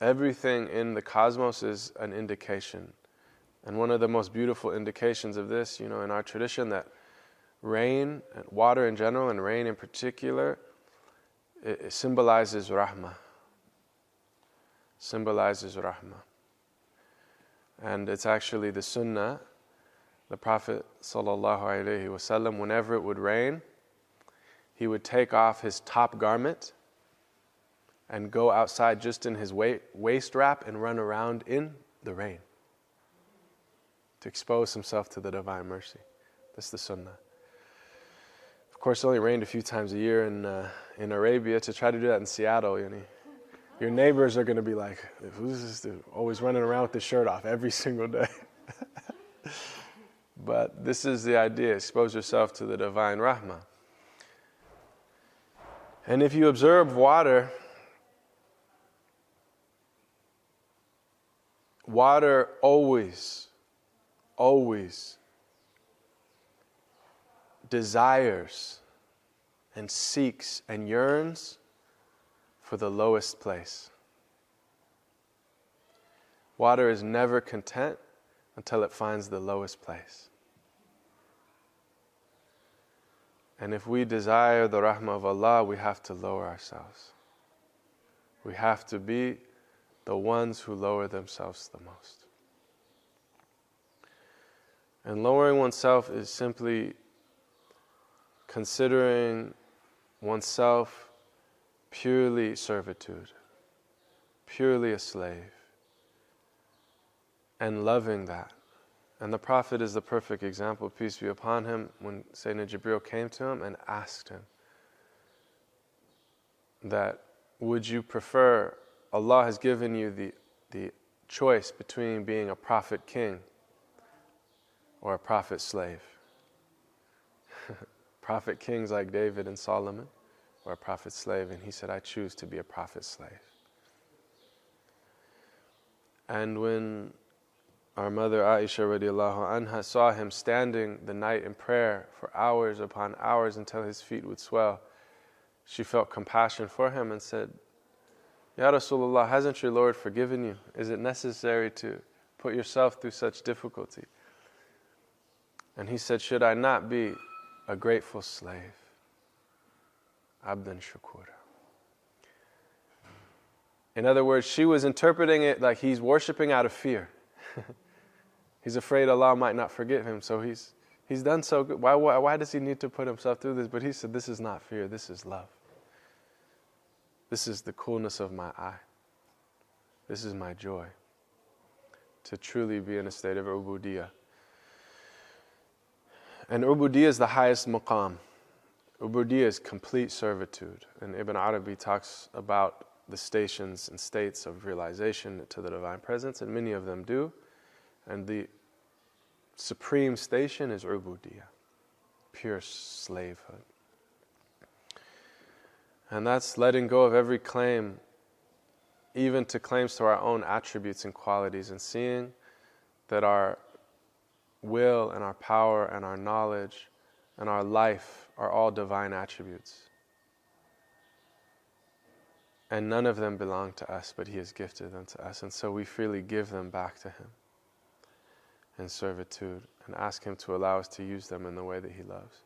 everything in the cosmos is an indication. And one of the most beautiful indications of this, in our tradition, that rain, and water in general, and rain in particular, it symbolizes rahmah. Symbolizes rahmah. And it's actually the sunnah. The Prophet ﷺ, whenever it would rain, he would take off his top garment and go outside just in his waist wrap and run around in the rain to expose himself to the divine mercy. That's the sunnah. Of course, it only rained a few times a year in Arabia. To try to do that in Seattle, your neighbors are going to be like, who's this dude always running around with his shirt off every single day? But this is the idea. Expose yourself to the divine rahmah. And if you observe water always desires and seeks and yearns for the lowest place. Water is never content until it finds the lowest place. And if we desire the rahmah of Allah, we have to lower ourselves. We have to be the ones who lower themselves the most. And lowering oneself is simply considering oneself purely servitude, purely a slave, and loving that. And the Prophet is the perfect example, peace be upon him, when Sayyidina Jibreel came to him and asked him that, would you prefer, Allah has given you the choice between being a prophet king or a prophet slave. Prophet kings like David and Solomon, or a prophet slave, and he said, I choose to be a prophet slave. And when our mother Aisha radiallahu anha saw him standing the night in prayer for hours upon hours until his feet would swell, she felt compassion for him and said, Ya Rasulullah, hasn't your Lord forgiven you? Is it necessary to put yourself through such difficulty? And he said, should I not be a grateful slave? Abdan shukura. In other words, she was interpreting it like he's worshiping out of fear. He's afraid Allah might not forgive him, so he's done so good. Why does he need to put himself through this? But he said, this is not fear, this is love. This is the coolness of my eye. This is my joy. To truly be in a state of ubudiyah. And ubudiyah is the highest maqam. Ubudiyah is complete servitude. And Ibn Arabi talks about the stations and states of realization to the Divine Presence, and many of them do. And the supreme station is ubudiyah, pure slavehood. And that's letting go of every claim, even to claims to our own attributes and qualities, and seeing that our will and our power and our knowledge and our life are all divine attributes. And none of them belong to us, but He has gifted them to us. And so we freely give them back to Him in servitude and ask Him to allow us to use them in the way that He loves.